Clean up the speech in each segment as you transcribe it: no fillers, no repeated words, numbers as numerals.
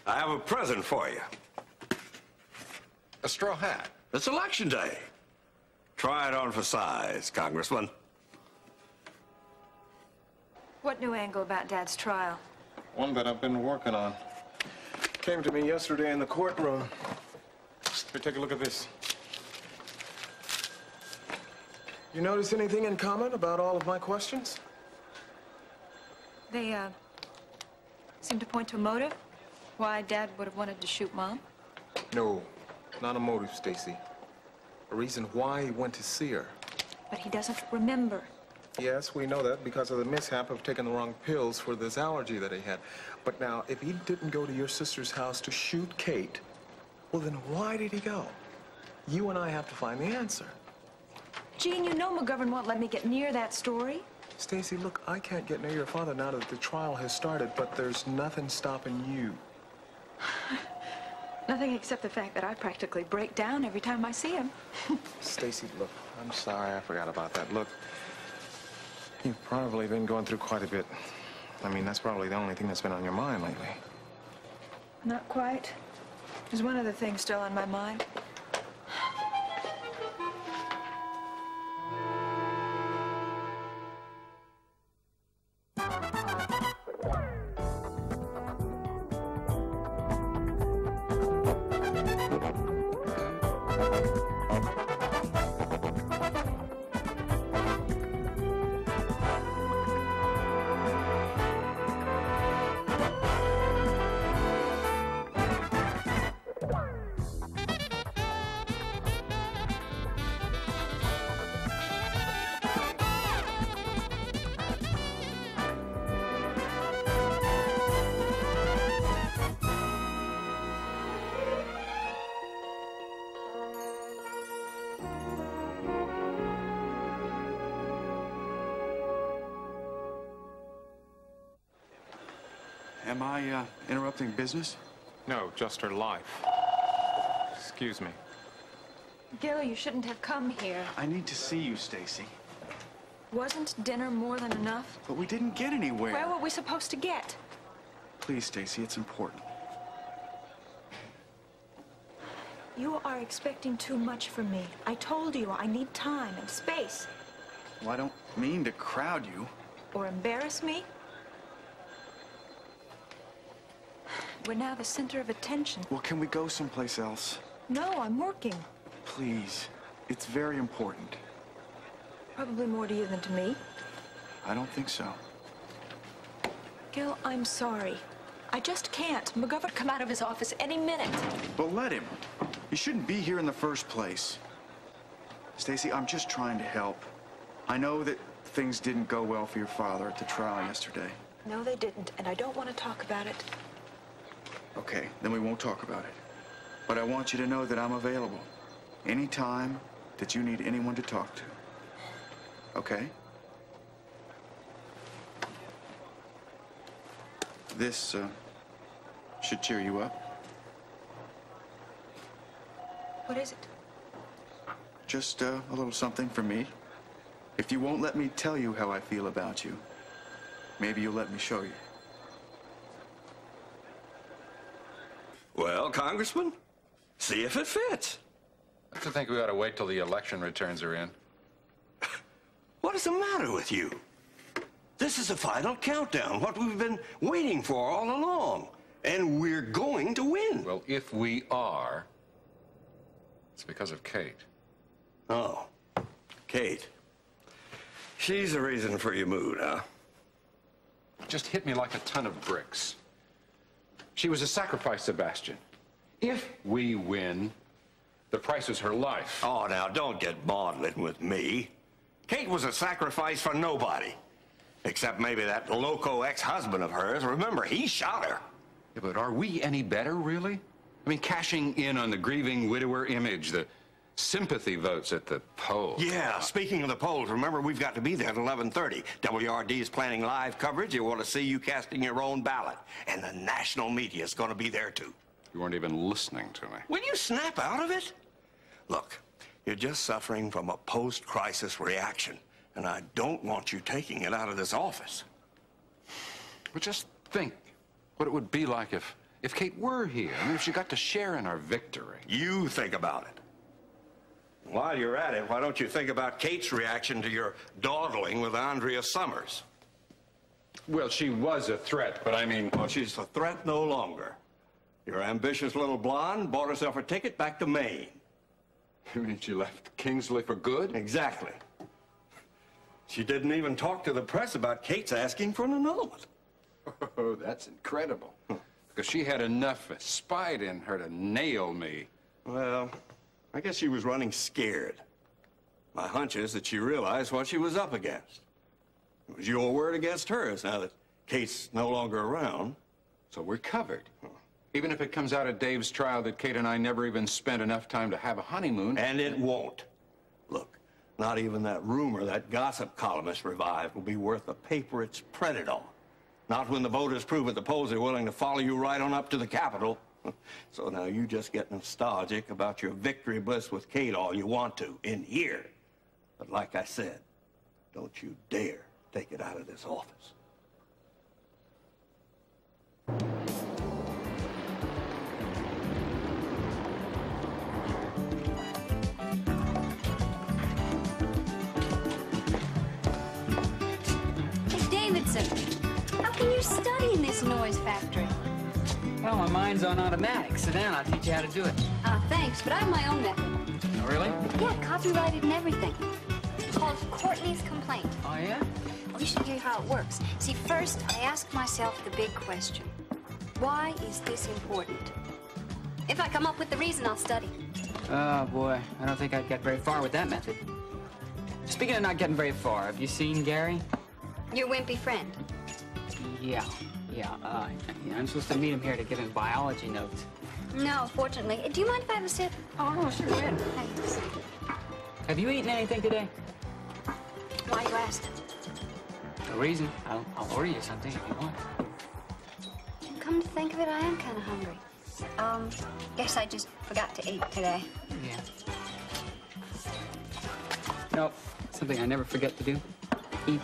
I have a present for you. A straw hat. It's election day. Try it on for size, Congressman. What new angle about Dad's trial? One that I've been working on. Came to me yesterday in the courtroom. Here, take a look at this. You notice anything in common about all of my questions? They, seem to point to a motive. Why Dad would have wanted to shoot Mom? No, not a motive, Stacy. A reason why he went to see her. But he doesn't remember. Yes, we know that because of the mishap of taking the wrong pills for this allergy that he had. But now, if he didn't go to your sister's house to shoot Kate, well, then why did he go? You and I have to find the answer. Gene, you know McGovern won't let me get near that story. Stacy, look, I can't get near your father now that the trial has started, but there's nothing stopping you. Nothing except the fact that I practically break down every time I see him. Stacy, look, I'm sorry, I forgot about that. Look, you've probably been going through quite a bit. I mean, that's probably the only thing that's been on your mind lately. Not quite. There's one other thing still on my mind. Am I interrupting business? No, just her life. Excuse me. Gil, you shouldn't have come here. I need to see you, Stacy. Wasn't dinner more than enough? But we didn't get anywhere. Where were we supposed to get? Please, Stacy, it's important. You are expecting too much from me. I told you I need time and space. Well, I don't mean to crowd you. Or embarrass me. We're now the center of attention. Well, can we go someplace else? No, I'm working. Please. It's very important. Probably more to you than to me. I don't think so. Gil, I'm sorry. I just can't. McGovern could come out of his office any minute. But let him. He shouldn't be here in the first place. Stacy, I'm just trying to help. I know that things didn't go well for your father at the trial yesterday. No, they didn't, and I don't want to talk about it. Okay, then we won't talk about it. But I want you to know that I'm available anytime that you need anyone to talk to. Okay? This, should cheer you up. What is it? Just a little something for me. If you won't let me tell you how I feel about you, maybe you'll let me show you. Well, Congressman, see if it fits. I think we ought to wait till the election returns are in. What is the matter with you? This is the final countdown, what we've been waiting for all along. And we're going to win. Well, if we are, it's because of Kate. Oh, Kate. She's the reason for your mood, huh? Just hit me like a ton of bricks. She was a sacrifice, Sebastian. If we win, the price is her life. Oh, now, don't get maudlin with me. Kate was a sacrifice for nobody. Except maybe that loco ex-husband of hers. Remember, he shot her. Yeah, but are we any better, really? I mean, cashing in on the grieving widower image, the sympathy votes at the polls. Yeah, speaking of the polls, remember, we've got to be there at 11:30. WRD is planning live coverage. They want to see you casting your own ballot. And the national media is going to be there, too. You weren't even listening to me. Will you snap out of it? Look, you're just suffering from a post-crisis reaction, and I don't want you taking it out of this office. But just think what it would be like if If Kate were here, I mean, if she got to share in our victory. You think about it. While you're at it, why don't you think about Kate's reaction to your dawdling with Andrea Summers? Well, she was a threat, but I mean... Well, she's a threat no longer. Your ambitious little blonde bought herself a ticket back to Maine. You mean she left Kingsley for good? Exactly. She didn't even talk to the press about Kate's asking for an annulment. Oh, that's incredible. Because she had enough spite in her to nail me. Well, I guess she was running scared. My hunch is that she realized what she was up against. It was your word against hers now that Kate's no longer around. So we're covered. Even if it comes out at Dave's trial that Kate and I never even spent enough time to have a honeymoon. And it won't. Look, not even that rumor that gossip columnist revived will be worth the paper it's printed on. Not when the voters prove at the polls they're willing to follow you right on up to the Capitol. So now you just get nostalgic about your victory bliss with Kate all you want to, in here. But like I said, don't you dare take it out of this office. Hey, Davidson, how can you study in this noise factory? Well, my mind's on automatic. Sit down, I'll teach you how to do it. Thanks, but I have my own method. Oh, really? Yeah, copyrighted and everything. It's called Courtney's Complaint. Oh, yeah? Well, you should hear how it works. See, first, I ask myself the big question. Why is this important? If I come up with the reason, I'll study. Oh, boy. I don't think I'd get very far with that method. Speaking of not getting very far, have you seen Gary? Your wimpy friend. Yeah. I'm supposed to meet him here to give him biology notes. No, fortunately. Do you mind if I have a sip? Oh, no, sure, go ahead. Thanks. Have you eaten anything today? Why you ask? No reason. I'll order you something if you want. Come to think of it, I am kind of hungry. Guess I just forgot to eat today. Yeah. Nope. Something I never forget to do. Eat.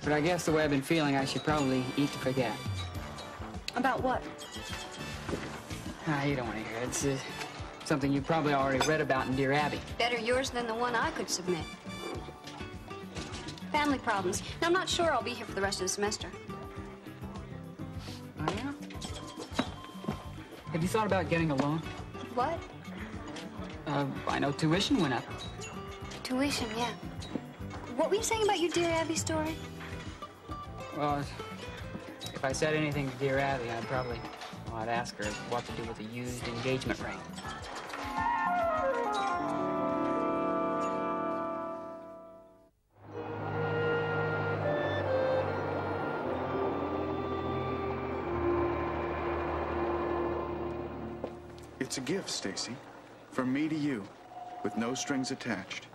But I guess the way I've been feeling, I should probably eat to forget. About what? You don't want to hear it. It's something you probably already read about in Dear Abby. Better yours than the one I could submit. Family problems. Now, I'm not sure I'll be here for the rest of the semester. Oh, yeah? Have you thought about getting a loan? What? I know tuition went up. Tuition, yeah. What were you saying about your Dear Abby story? Well, if I said anything to Dear Abby, I'd ask her what to do with a used engagement ring. It's a gift, Stacy. From me to you, with no strings attached.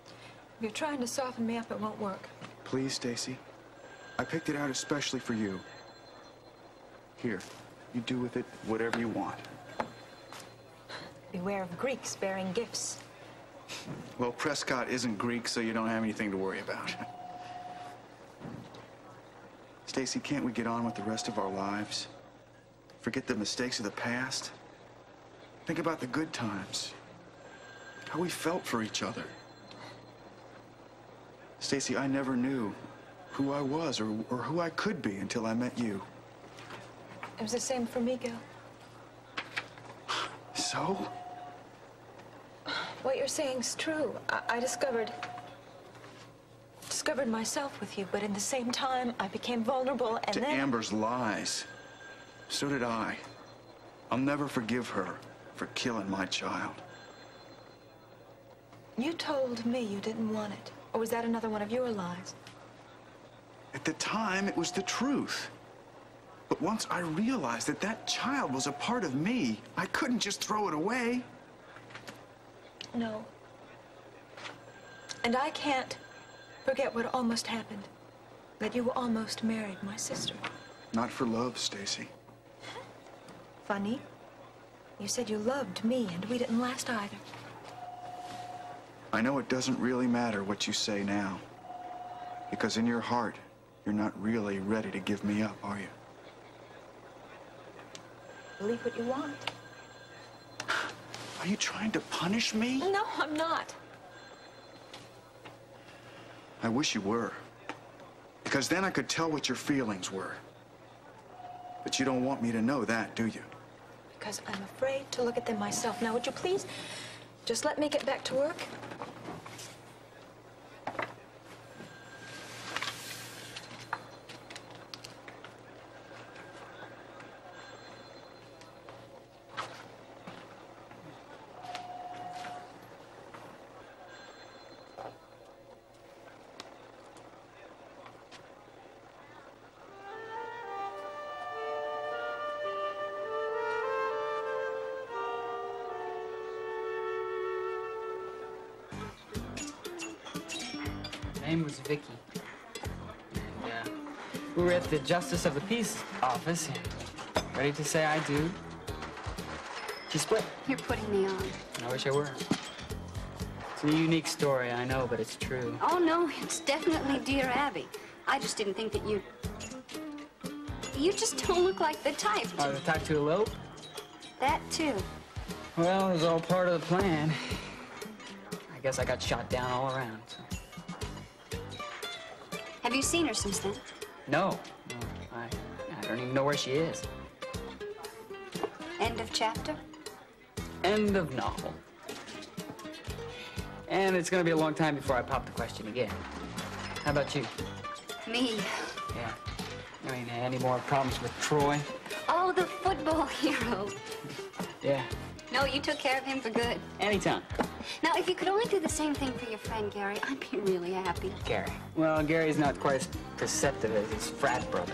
If you're trying to soften me up, it won't work. Please, Stacy. I picked it out especially for you. Here, you do with it whatever you want. Beware of Greeks bearing gifts. Well, Prescott isn't Greek, so you don't have anything to worry about. Stacy, can't we get on with the rest of our lives? Forget the mistakes of the past? Think about the good times. How we felt for each other. Stacy, I never knew who I was or who I could be until I met you. It was the same for me, Gil. So? What you're saying's true. I discovered myself with you, but in the same time, I became vulnerable, and To then... Amber's lies. So did I. I'll never forgive her for killing my child. You told me you didn't want it. Or was that another one of your lies? At the time, it was the truth. But once I realized that that child was a part of me, I couldn't just throw it away. No. And I can't forget what almost happened. That you almost married my sister. Not for love, Stacy. Funny. You said you loved me, and we didn't last either. I know it doesn't really matter what you say now. Because in your heart, you're not really ready to give me up, are you? believe what you want. Are you trying to punish me? No, I'm not. I wish you were. Because then I could tell what your feelings were. But you don't want me to know that, do you? Because I'm afraid to look at them myself. Now, would you please just let me get back to work? Her name was Vicky. And, we were at the Justice of the Peace office, ready to say I do. She split. You're putting me on. I wish I were. It's a unique story, I know, but it's true. Oh, no, it's definitely Dear Abby. I just didn't think that you... You just don't look like the type to... Oh, the type to elope? That, too. Well, it was all part of the plan. I guess I got shot down all around, so... Have you seen her since then? No. I don't even know where she is. End of chapter? End of novel. And it's gonna be a long time before I pop the question again. How about you? Me. Yeah. I mean, any more problems with Troy? Oh, the football hero. Yeah. No, you took care of him for good. Anytime. Now, if you could only do the same thing for your friend Gary, I'd be really happy. Gary. Well, Gary's not quite as perceptive as his frat brother.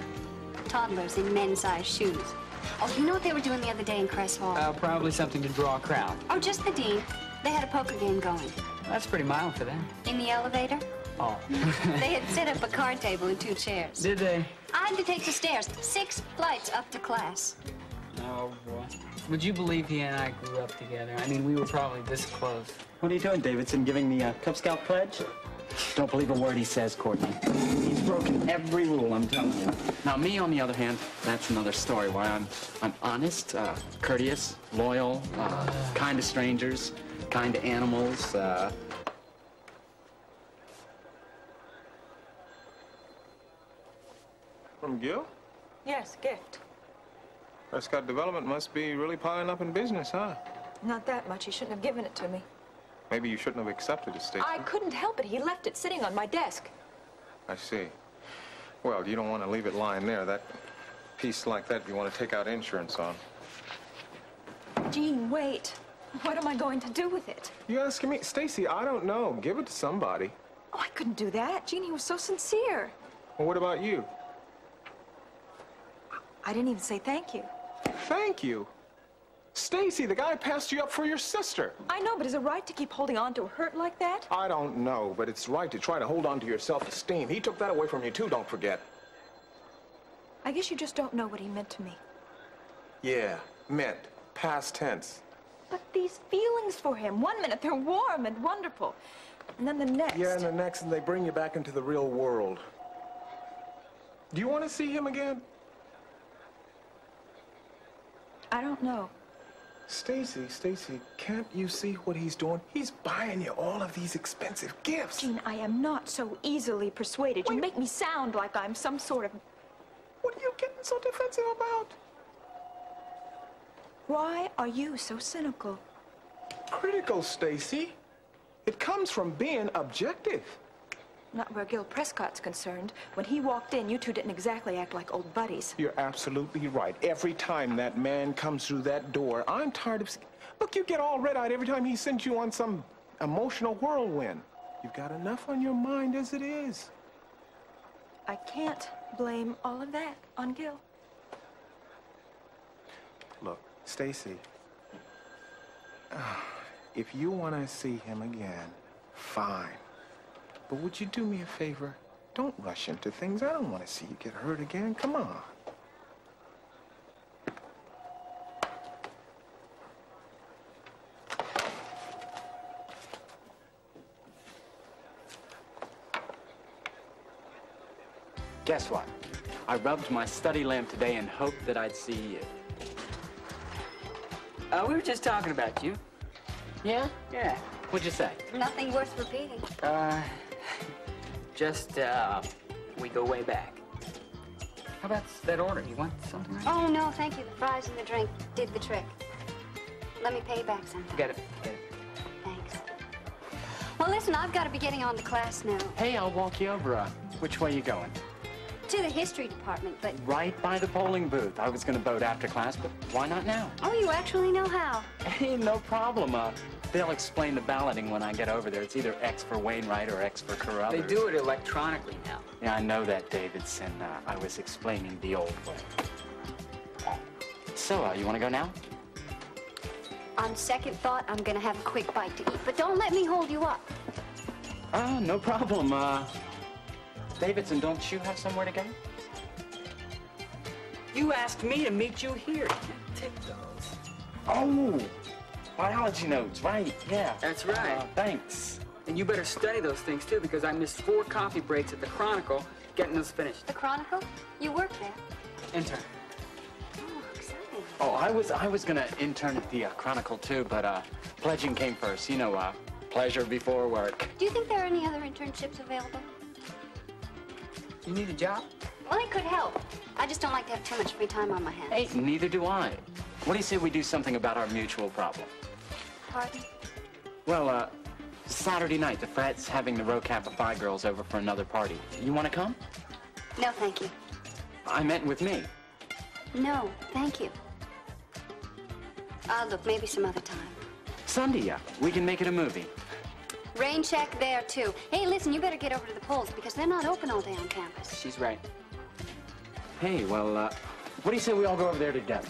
Toddlers in men's-sized shoes. Oh, you know what they were doing the other day in Cress Hall? Probably something to draw a crowd. Oh, just the dean. They had a poker game going. That's pretty mild for them. In the elevator? Oh. They had set up a card table and 2 chairs. Did they? I had to take the stairs, 6 flights up to class. Oh, boy. Would you believe he and I grew up together? I mean, we were probably this close. What are you doing, Davidson? Giving me a Cub Scout pledge? Don't believe a word he says, Courtney. He's broken every rule, I'm telling you. Now, me, on the other hand, that's another story. Why, I'm honest, courteous, loyal, kind to strangers, kind to animals. From Gil? Yes, gift. Prescott Development must be really piling up in business, huh? Not that much. He shouldn't have given it to me. Maybe you shouldn't have accepted it, Stacy. I couldn't help it. He left it sitting on my desk. I see. Well, you don't want to leave it lying there. That piece like that you want to take out insurance on. Gene, wait. What am I going to do with it? You asking me? Stacy, I don't know. Give it to somebody. Oh, I couldn't do that. Gene, he was so sincere. Well, what about you? I didn't even say thank you. Thank you? Stacy, the guy passed you up for your sister. I know, but is it right to keep holding on to a hurt like that? I don't know, but it's right to try to hold on to your self-esteem. He took that away from you, too, don't forget. I guess you just don't know what he meant to me. Yeah, meant. Past tense. But these feelings for him, one minute they're warm and wonderful, and then the next... Yeah, and the next, and they bring you back into the real world. Do you want to see him again? I don't know. Stacy, can't you see what he's doing? He's buying you all of these expensive gifts. Gene, I am not so easily persuaded. You make me sound like I'm some sort of... What are you getting so defensive about? Why are you so cynical? Critical, Stacy. It comes from being objective. Not where Gil Prescott's concerned. When he walked in, you two didn't exactly act like old buddies. You're absolutely right. Every time that man comes through that door, I'm tired of... Look, you get all red-eyed every time he sends you on some emotional whirlwind. You've got enough on your mind as it is. I can't blame all of that on Gil. Look, Stacy, if you want to see him again, fine. But would you do me a favor? Don't rush into things. I don't want to see you get hurt again. Come on. Guess what? I rubbed my study lamp today and hoped that I'd see you. We were just talking about you. Yeah? Yeah. What'd you say? Nothing worth repeating. Just, we go way back. How about that order? You want something right? Oh, no, thank you. The fries and the drink did the trick. Let me pay you back sometime. Get it. Get it. Thanks. Well, listen, I've got to be getting on to class now. Hey, I'll walk you over. Which way you going? To the history department, but... Right by the polling booth. I was gonna vote after class, but why not now? Oh, you actually know how. Hey, no problem. They'll explain the balloting when I get over there. It's either X for Wainwright or X for Carruthers. They do it electronically now. Yeah, I know that, Davidson. I was explaining the old way. So, you want to go now? On second thought, I'm gonna have a quick bite to eat, but don't let me hold you up. Oh, no problem. Davidson, don't you have somewhere to go? You asked me to meet you here. Take those. Oh, biology notes, right? Yeah. That's right. Thanks. And you better study those things, too, because I missed 4 coffee breaks at the Chronicle getting those finished. The Chronicle? You work there? Intern. Oh, exciting. Oh, I was gonna intern at the Chronicle too, but pledging came first. You know, pleasure before work. Do you think there are any other internships available? You need a job? Well, it could help. I just don't like to have too much free time on my hands. Hey, neither do I. What do you say we do something about our mutual problem? Pardon? Well, Saturday night, the frat's having the Rho Kappa Phi girls over for another party. You want to come? No, thank you. I meant with me. No, thank you. Look, maybe some other time. Sunday, yeah. We can make it a movie. Rain check there, too. Hey, listen, you better get over to the polls because they're not open all day on campus. She's right. Hey, well, what do you say we all go over there together?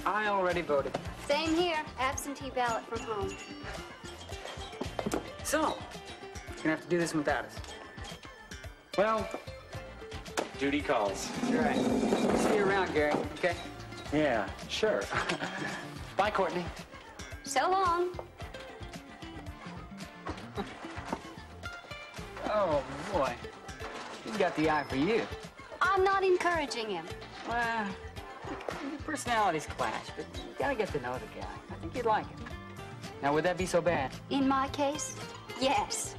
I already voted. Same here. Absentee ballot from home. So, you're gonna have to do this without us. Well, duty calls. You're right. See you around, Gary, okay? Yeah, sure. Bye, Courtney. So long. Oh, boy. He's got the eye for you. I'm not encouraging him. Well, your personalities clash, but you gotta get to know the guy. I think you'd like him. Now, would that be so bad? In my case, yes.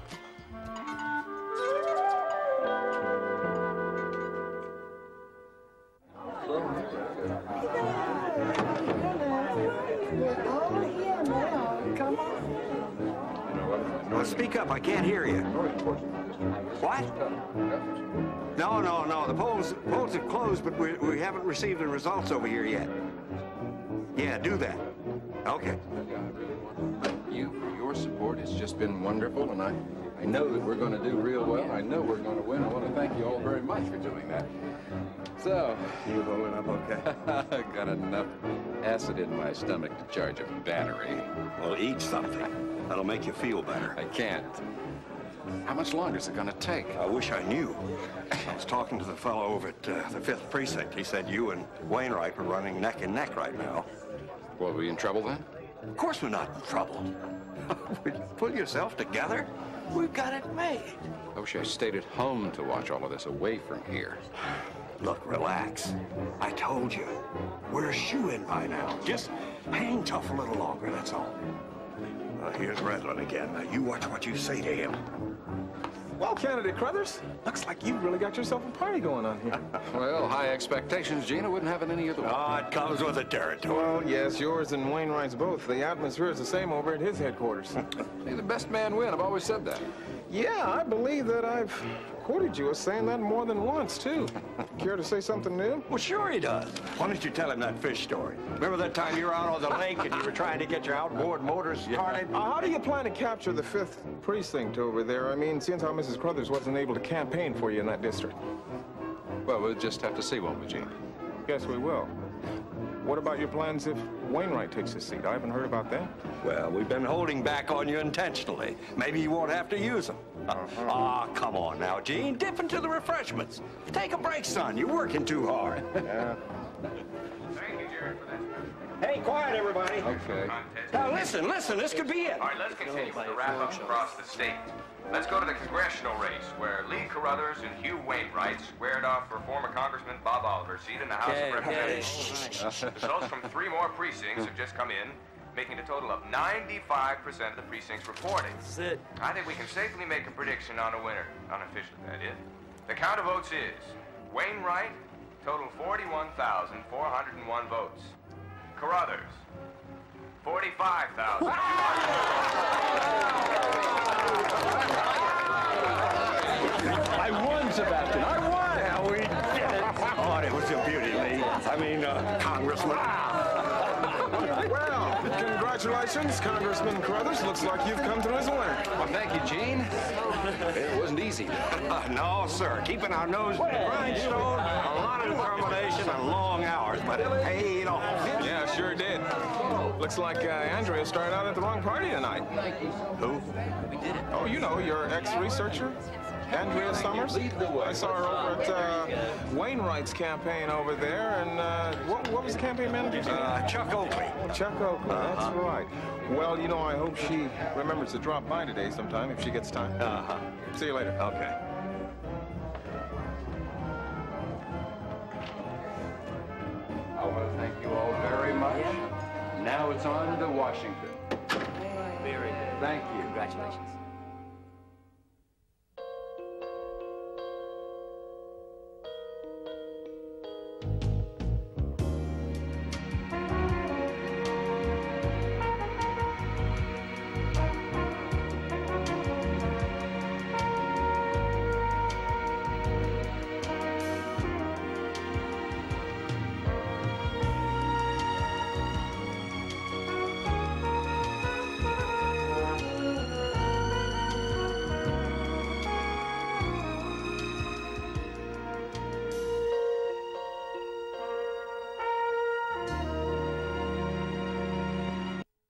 Well, speak up. I can't hear you. What? No. The polls have closed, but we haven't received the results over here yet. Yeah, do that. Okay. You for your support. It's just been wonderful, and I know that we're going to do real well. I know we're going to win. I want to thank you all very much for doing that. So, You holding up okay? I've got enough acid in my stomach to charge a battery. Well, eat something. That'll make you feel better. I can't. How much longer is it going to take? I wish I knew. I was talking to the fellow over at the 5th Precinct. He said you and Wainwright were running neck and neck right now. Well, are we in trouble then? Of course we're not in trouble. Will you pull yourself together? We've got it made. I wish I stayed at home to watch all of this away from here. Look, relax. I told you. We're a shoe-in by now. Just hang tough a little longer, that's all. Here's Redland again. Now, you watch what you say to him. Well, candidate Crothers, looks like you've really got yourself a party going on here. Well, high expectations, Gene. I wouldn't have it any other way. Oh, it comes with the territory. Well, yes, yours and Wainwright's both. The atmosphere is the same over at his headquarters. May the best man win. I've always said that. Yeah, I believe that I've quoted you as saying that more than once, too. Care to say something new? Well, sure he does. Why don't you tell him that fish story? Remember that time you were out on the lake and you were trying to get your outboard motors started? How do you plan to capture the 5th Precinct over there? I mean, seeing how Mrs. Crothers wasn't able to campaign for you in that district. Well, we'll just have to see, won't we, Gene? Guess we will. What about your plans if Wainwright takes his seat? I haven't heard about that. Well, we've been holding back on you intentionally. Maybe you won't have to use them. Come on now, Gene. Dip into the refreshments. Take a break, son. You're working too hard. Yeah. Thank you, Jerry, for that. Hey, quiet, everybody. Okay. Now, listen. This could be it. All right, let's continue with the wrap-up across the state. Let's go to the congressional race, where Lee Carruthers and Hugh Wainwright squared off for former Congressman Bob Oliver's seat in the House of Representatives. Results from 3 more precincts have just come in. making a total of 95% of the precincts reporting. That's it. I think we can safely make a prediction on a winner, unofficially, that is. The count of votes is Wainwright, total 41,401 votes. Carruthers, 45,000. I won, Sebastian. I won. Yeah, we did it. Oh, it was a beauty, Lee. I mean, Congressman. Well, congratulations, Congressman Carruthers. Looks like you've come through as a winner. Well, thank you, Gene. It wasn't easy. No, sir. Keeping our nose to the grindstone, a lot of determination and long hours, but it paid off. Yeah, sure did. Looks like Andrea started out at the wrong party tonight. Who? We did it. Oh, you know, your ex-researcher, Andrea Summers. I saw her over at Wainwright's campaign over there, and what was the campaign manager's name? Chuck Oakley. Chuck Oakley, that's right. Well, you know, I hope she remembers to drop by today sometime if she gets time. Uh-huh. See you later. Okay. I want to thank you all very much. Now it's on to Washington. Very good. Thank you. Congratulations.